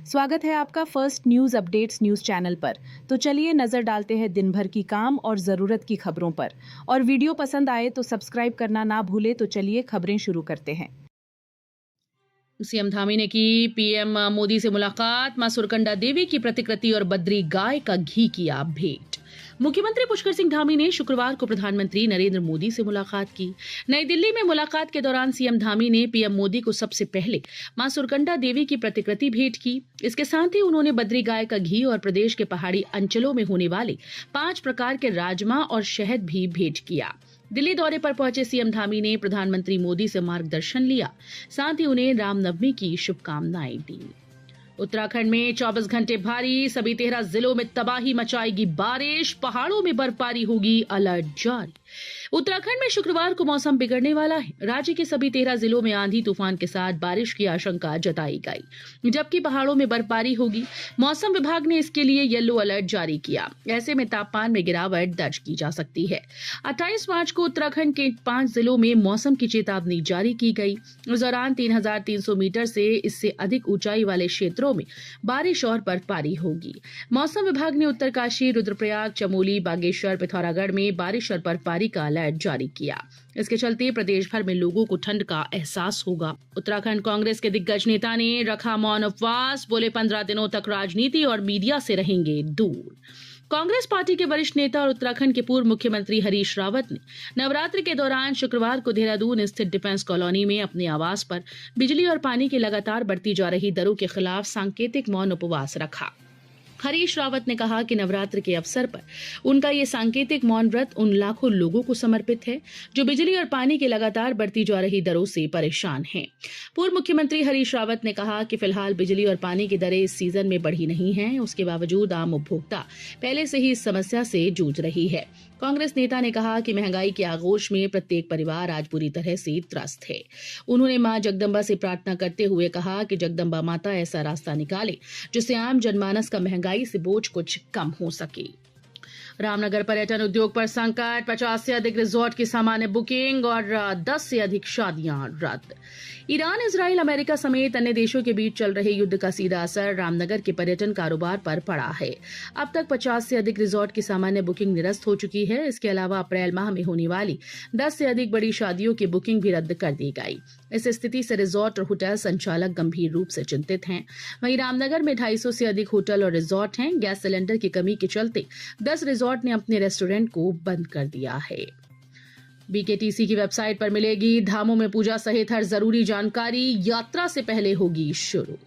स्वागत है आपका first news updates news channel पर। तो चलिए नजर डालते हैं दिन भर की काम और जरूरत की खबरों पर। और वीडियो पसंद आए तो सब्सक्राइब करना ना भूले। तो चलिए खबरें शुरू करते हैं। सीएम धामी ने की पीएम मोदी से मुलाकात, मां सुरकंडा देवी की प्रतिकृति और बद्री गाय का घी किया भेंट। मुख्यमंत्री पुष्कर सिंह धामी ने शुक्रवार को प्रधानमंत्री नरेंद्र मोदी से मुलाकात की। नई दिल्ली में मुलाकात के दौरान सीएम धामी ने पीएम मोदी को सबसे पहले मां सुरकंडा देवी की प्रतिकृति भेंट की। इसके साथ ही उन्होंने बद्री गाय का घी और प्रदेश के पहाड़ी अंचलों में होने वाले 5 प्रकार के राजमा और शहद भी भेंट किया। दिल्ली दौरे पर पहुंचे सीएम धामी ने प्रधानमंत्री मोदी से मार्गदर्शन लिया, साथ ही उन्हें रामनवमी की शुभकामनाएं दी। उत्तराखंड में 24 घंटे भारी, सभी 13 जिलों में तबाही मचाएगी बारिश, पहाड़ों में बर्फबारी होगी, अलर्ट जारी। उत्तराखंड में शुक्रवार को मौसम बिगड़ने वाला है। राज्य के सभी 13 जिलों में आंधी तूफान के साथ बारिश की आशंका जताई गई, जबकि पहाड़ों में बर्फबारी होगी। मौसम विभाग ने इसके लिए येलो अलर्ट जारी किया। ऐसे में तापमान में गिरावट दर्ज की जा सकती है। 28 मार्च को उत्तराखंड के 5 जिलों में मौसम की चेतावनी जारी की गई। इस दौरान 3,300 मीटर से इससे अधिक ऊंचाई वाले क्षेत्रों में बारिश और बर्फबारी होगी। मौसम विभाग ने उत्तरकाशी, रुद्रप्रयाग, चमोली, बागेश्वर, पिथौरागढ़ में बारिश और बर्फबारी का अलर्ट जारी किया। इसके चलते प्रदेश भर में लोगों को ठंड का एहसास होगा। उत्तराखंड कांग्रेस के दिग्गज नेता ने रखा मौन उपवास, बोले 15 दिनों तक राजनीति और मीडिया से रहेंगे दूर। कांग्रेस पार्टी के वरिष्ठ नेता और उत्तराखंड के पूर्व मुख्यमंत्री हरीश रावत ने नवरात्रि के दौरान शुक्रवार को देहरादून स्थित डिफेंस कॉलोनी में अपने आवास पर बिजली और पानी की लगातार बढ़ती जा रही दरों के खिलाफ सांकेतिक मौन उपवास रखा। हरीश रावत ने कहा कि नवरात्र के अवसर पर उनका ये सांकेतिक मौन व्रत उन लाखों लोगों को समर्पित है जो बिजली और पानी की लगातार बढ़ती जा रही दरों से परेशान हैं। पूर्व मुख्यमंत्री हरीश रावत ने कहा कि फिलहाल बिजली और पानी की दरें इस सीजन में बढ़ी नहीं हैं। उसके बावजूद आम उपभोक्ता पहले से ही इस समस्या से जूझ रही है। कांग्रेस नेता ने कहा कि महंगाई के आगोश में प्रत्येक परिवार आज बुरी तरह से त्रस्त है। उन्होंने मां जगदम्बा से प्रार्थना करते हुए कहा कि जगदम्बा माता ऐसा रास्ता निकाले जिससे आम जनमानस का महंगाई से बोझ कुछ कम हो सके। रामनगर पर्यटन उद्योग पर संकट, 50 से अधिक रिजॉर्ट की सामान्य बुकिंग और 10 से अधिक शादियां रद्द। ईरान, इजराइल, अमेरिका समेत अन्य देशों के बीच चल रहे युद्ध का सीधा असर रामनगर के पर्यटन कारोबार पर पड़ा है। अब तक 50 से अधिक रिजॉर्ट की सामान्य बुकिंग निरस्त हो चुकी है। इसके अलावा अप्रैल माह में होने वाली 10 से अधिक बड़ी शादियों की बुकिंग भी रद्द कर दी गई। इस स्थिति से रिजॉर्ट और होटल संचालक गंभीर रूप से चिंतित हैं। वहीं रामनगर में 250 से अधिक होटल और रिजॉर्ट हैं। गैस सिलेंडर की कमी के चलते 10 रिजॉर्ट ने अपने रेस्टोरेंट को बंद कर दिया है। बीकेटीसी की वेबसाइट पर मिलेगी धामों में पूजा सहित हर जरूरी जानकारी, यात्रा से पहले होगी शुरू।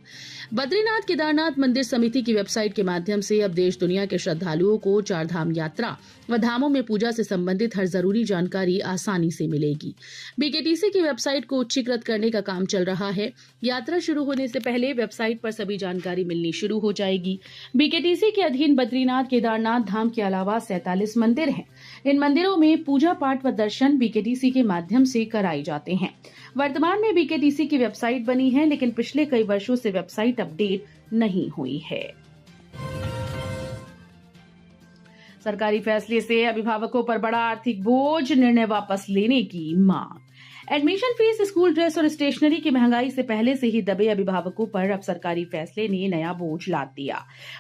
बद्रीनाथ केदारनाथ मंदिर समिति की वेबसाइट के माध्यम से अब देश दुनिया के श्रद्धालुओं को 4 धाम यात्रा व धामों में पूजा से संबंधित हर जरूरी जानकारी आसानी से मिलेगी। बीकेटीसी की वेबसाइट को उच्चीकृत करने का काम चल रहा है। यात्रा शुरू होने से पहले वेबसाइट पर सभी जानकारी मिलनी शुरू हो जाएगी। बीकेटीसी के अधीन बद्रीनाथ केदारनाथ धाम के अलावा 47 मंदिर हैं। इन मंदिरों में पूजा पाठ व दर्शन बीकेटीसी के माध्यम से कराए जाते हैं। वर्तमान में बीकेटीसी की वेबसाइट बनी है, लेकिन पिछले कई वर्षों से वेबसाइट अपडेट नहीं हुई है। सरकारी फैसले से अभिभावकों पर बड़ा आर्थिक बोझ, निर्णय वापस लेने की मांग। एडमिशन फीस, स्कूल ड्रेस और स्टेशनरी की महंगाई से पहले से ही दबे अभिभावकों पर अब सरकारी फैसले ने नया बोझ लाद दिया।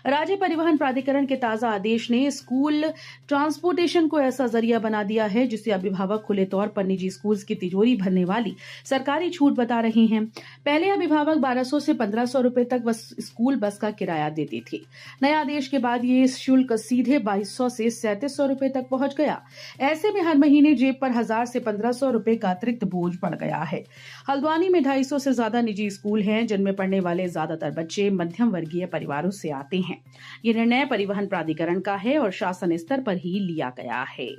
राज्य परिवहन प्राधिकरण के ताजा आदेश ने स्कूल ट्रांसपोर्टेशन को ऐसा जरिया बना दिया है जिसे अभिभावक खुले तौर पर निजी स्कूल्स की तिजोरी भरने वाली सरकारी छूट बता रहे हैं। पहले अभिभावक 1200 से 1500 रुपए तक स्कूल बस का किराया देते थे। नया आदेश के बाद ये शुल्क सीधे 2200 से 3700 रुपए तक पहुंच गया। ऐसे में हर महीने जेब पर 1000 से 1500 रुपए का अतिरिक्त बोझ बढ़ गया है। हल्द्वानी में 250 से ज्यादा निजी स्कूल हैं, जिनमें पढ़ने वाले ज्यादातर बच्चे मध्यम वर्गीय परिवारों से आते हैं। ये निर्णय परिवहन प्राधिकरण का है और शासन स्तर पर ही लिया गया है।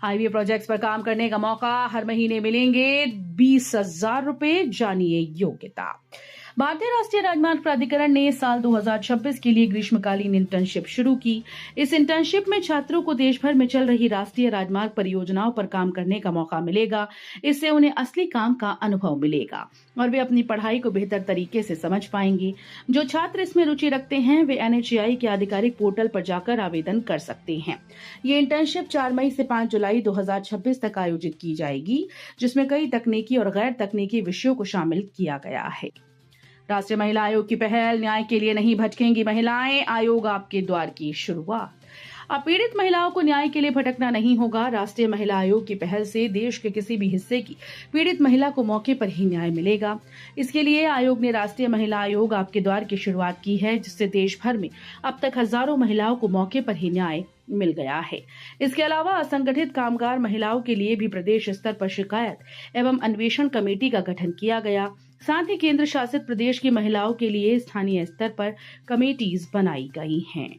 हाईवे प्रोजेक्ट्स पर काम करने का मौका, हर महीने मिलेंगे 20,000 रुपए, जानिए योग्यता। भारतीय राष्ट्रीय राजमार्ग प्राधिकरण ने साल 2026 के लिए ग्रीष्मकालीन इंटर्नशिप शुरू की। इस इंटर्नशिप में छात्रों को देश भर में चल रही राष्ट्रीय राजमार्ग परियोजनाओं पर काम करने का मौका मिलेगा। इससे उन्हें असली काम का अनुभव मिलेगा और वे अपनी पढ़ाई को बेहतर तरीके से समझ पाएंगे। जो छात्र इसमें रुचि रखते हैं वे NHAI के आधिकारिक पोर्टल पर जाकर आवेदन कर सकते हैं। ये इंटर्नशिप 4 मई से 5 जुलाई 2026 तक आयोजित की जाएगी, जिसमें कई तकनीकी और गैर तकनीकी विषयों को शामिल किया गया है। राष्ट्रीय महिला आयोग की पहल, न्याय के लिए नहीं भटकेंगी महिलाएं, आयोग आपके द्वार की शुरुआत। अब पीड़ित महिलाओं को न्याय के लिए भटकना नहीं होगा। राष्ट्रीय महिला आयोग की पहल से देश के किसी भी हिस्से की पीड़ित महिला को मौके पर ही न्याय मिलेगा। इसके लिए आयोग ने राष्ट्रीय महिला आयोग आपके द्वार की शुरुआत की है, जिससे देश भर में अब तक हजारों महिलाओं को मौके पर ही न्याय मिल गया है। इसके अलावा असंगठित कामगार महिलाओं के लिए भी प्रदेश स्तर पर शिकायत एवं अन्वेषण कमेटी का गठन किया गया। साथ ही केंद्र शासित प्रदेश की महिलाओं के लिए स्थानीय स्तर पर कमेटीज बनाई गई हैं।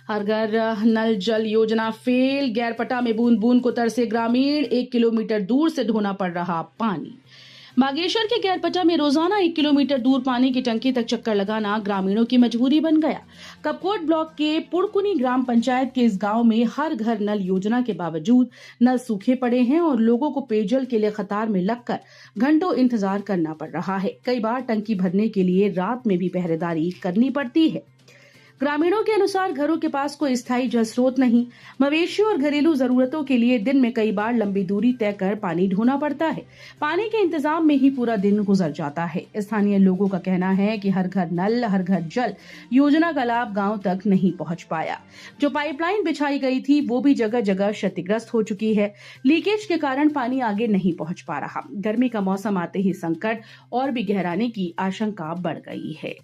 हर घर नल जल योजना फेल, गैरपटा में बूंद बूंद को तरसे ग्रामीण, 1 किलोमीटर दूर से ढोना पड़ रहा पानी। बागेश्वर के गैरपटा में रोजाना 1 किलोमीटर दूर पानी की टंकी तक चक्कर लगाना ग्रामीणों की मजबूरी बन गया। कपकोट ब्लॉक के पुड़कुनी ग्राम पंचायत के इस गांव में हर घर नल योजना के बावजूद नल सूखे पड़े हैं और लोगों को पेयजल के लिए कतार में लगकर घंटों इंतजार करना पड़ रहा है। कई बार टंकी भरने के लिए रात में भी पहरेदारी करनी पड़ती है। ग्रामीणों के अनुसार घरों के पास कोई स्थायी जल स्रोत नहीं। मवेशियों और घरेलू जरूरतों के लिए दिन में कई बार लंबी दूरी तय कर पानी ढोना पड़ता है। पानी के इंतजाम में ही पूरा दिन गुजर जाता है। स्थानीय लोगों का कहना है कि हर घर नल हर घर जल योजना का लाभ गांव तक नहीं पहुंच पाया। जो पाइपलाइन बिछाई गई थी वो भी जगह जगह क्षतिग्रस्त हो चुकी है। लीकेज के कारण पानी आगे नहीं पहुंच पा रहा। गर्मी का मौसम आते ही संकट और भी गहराने की आशंका बढ़ गई है।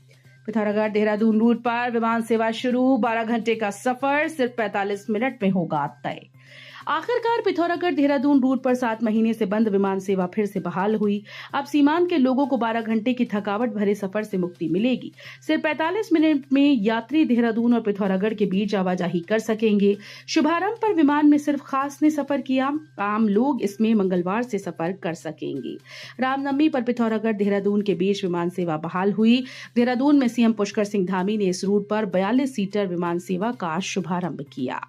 पिथौरागढ़ देहरादून रूट पर विमान सेवा शुरू, 12 घंटे का सफर सिर्फ 45 मिनट में होगा तय। आखिरकार पिथौरागढ़ देहरादून रूट पर 7 महीने से बंद विमान सेवा फिर से बहाल हुई। अब सीमांत के लोगों को 12 घंटे की थकावट भरे सफर से मुक्ति मिलेगी। सिर्फ 45 मिनट में यात्री देहरादून और पिथौरागढ़ के बीच आवाजाही कर सकेंगे। शुभारंभ पर विमान में सिर्फ खास ने सफर किया। आम लोग इसमें मंगलवार से सफर कर सकेंगे। रामनवमी पर पिथौरागढ़ देहरादून के बीच विमान सेवा बहाल हुई। देहरादून में सीएम पुष्कर सिंह धामी ने इस रूट पर 42 सीटर विमान सेवा का शुभारंभ किया।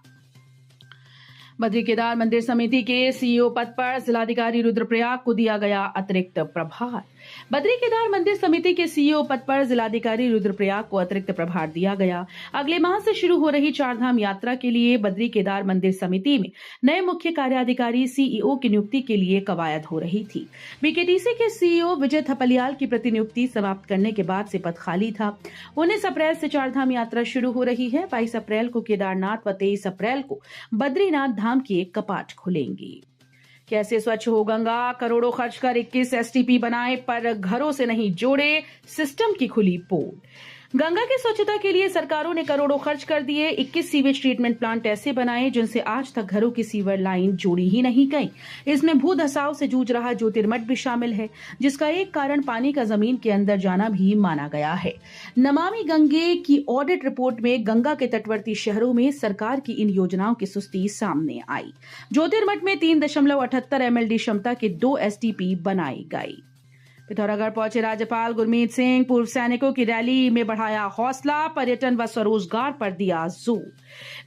बद्री केदार मंदिर समिति के सीईओ पद पर जिलाधिकारी रुद्रप्रयाग को दिया गया अतिरिक्त प्रभार। बद्री केदार मंदिर समिति के सीईओ पद पर जिलाधिकारी रुद्रप्रयाग को अतिरिक्त प्रभार दिया गया। अगले माह से शुरू हो रही चारधाम यात्रा के लिए बद्री केदार मंदिर समिति में नए मुख्य कार्याधिकारी सीईओ की नियुक्ति के लिए कवायद हो रही थी। बीकेटीसी के सीईओ विजय थपलियाल की प्रतिनियुक्ति समाप्त करने के बाद से पद खाली था। 19 अप्रैल से चारधाम यात्रा शुरू हो रही है। 22 अप्रैल को केदारनाथ व 23 अप्रैल को बद्रीनाथ धाम के कपाट खुलेंगे। कैसे स्वच्छ हो गंगा, करोड़ों खर्च कर 21 एसटीपी बनाए पर घरों से नहीं जोड़े, सिस्टम की खुली पोल। गंगा की स्वच्छता के लिए सरकारों ने करोड़ों खर्च कर दिए। 21 सीवेज ट्रीटमेंट प्लांट ऐसे बनाए जिनसे आज तक घरों की सीवर लाइन जोड़ी ही नहीं गई। इसमें भू धसाव से जूझ रहा ज्योतिर्मठ भी शामिल है, जिसका एक कारण पानी का जमीन के अंदर जाना भी माना गया है। नमामि गंगे की ऑडिट रिपोर्ट में गंगा के तटवर्ती शहरों में सरकार की इन योजनाओं की सुस्ती सामने आई। ज्योतिर्मठ में 3.78 MLD क्षमता के 2 STP बनाई गई। पिथौरागढ़ पहुंचे राज्यपाल गुरमीत सिंह, पूर्व सैनिकों की रैली में बढ़ाया हौसला, पर्यटन व स्वरोजगार पर दिया जोर।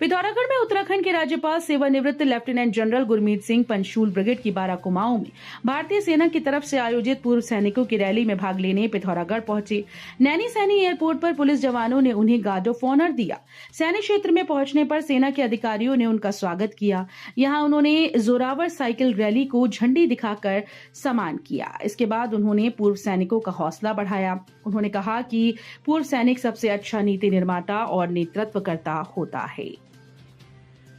पिथौरागढ़ में उत्तराखंड के राज्यपाल सेवानिवृत्त lieutenant general Gurmeet Singh Panchshul brigade की 12 कुमाऊं में भारतीय सेना की तरफ से आयोजित पूर्व सैनिकों की रैली में भाग लेने पिथौरागढ़ पहुंचे। नैनी सैनी एयरपोर्ट पर पुलिस जवानों ने उन्हें गार्ड ऑफ ऑनर दिया। सैनिक क्षेत्र में पहुंचने पर सेना के अधिकारियों ने उनका स्वागत किया। यहां उन्होंने जोरावर साइकिल रैली को झंडी दिखाकर सम्मान किया। इसके बाद उन्होंने पूर्व सैनिकों का हौसला बढ़ाया। उन्होंने कहा कि पूर्व सैनिक सबसे अच्छा नीति निर्माता और नेतृत्वकर्ता होता है।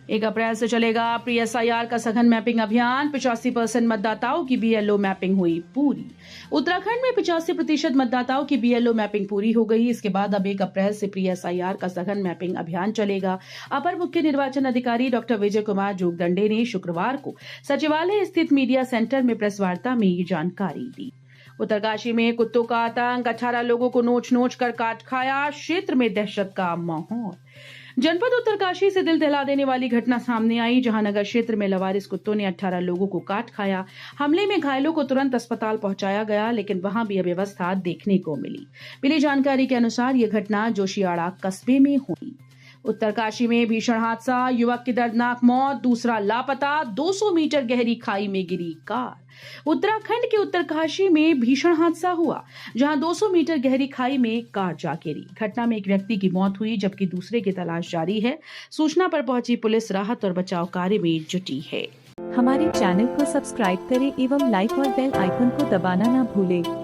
1 अप्रैल से चलेगा PSIR का सघन मैपिंग अभियान। 85% मतदाताओं की BLO मैपिंग हुई पूरी। उत्तराखंड में 85% मतदाताओं की BLO मैपिंग पूरी हो गई। इसके बाद अब 1 अप्रैल से PSIR का सघन मैपिंग अभियान चलेगा। अपर मुख्य निर्वाचन अधिकारी डॉक्टर विजय कुमार जोगदंडे ने शुक्रवार को सचिवालय स्थित मीडिया सेंटर में प्रेस वार्ता में ये जानकारी दी। उत्तरकाशी में कुत्तों का आतंक, 18 लोगों को नोच नोच कर काट खाया, क्षेत्र में दहशत का माहौल। जनपद उत्तरकाशी से दिल दहला देने वाली घटना सामने आई, जहां नगर क्षेत्र में लवारिस कुत्तों ने 18 लोगों को काट खाया। हमले में घायलों को तुरंत अस्पताल पहुंचाया गया, लेकिन वहां भी अव्यवस्था देखने को मिली। मिली जानकारी के अनुसार यह घटना जोशियाड़ा कस्बे में हुई। उत्तरकाशी में भीषण हादसा, युवक की दर्दनाक मौत, दूसरा लापता, 200 मीटर गहरी खाई में गिरी कार। उत्तराखंड के उत्तरकाशी में भीषण हादसा हुआ, जहां 200 मीटर गहरी खाई में कार जा गिरी। घटना में एक व्यक्ति की मौत हुई, जबकि दूसरे की तलाश जारी है। सूचना पर पहुंची पुलिस राहत और बचाव कार्य में जुटी है। हमारे चैनल को सब्सक्राइब करें एवं लाइक और बेल आइकन को दबाना न भूलें।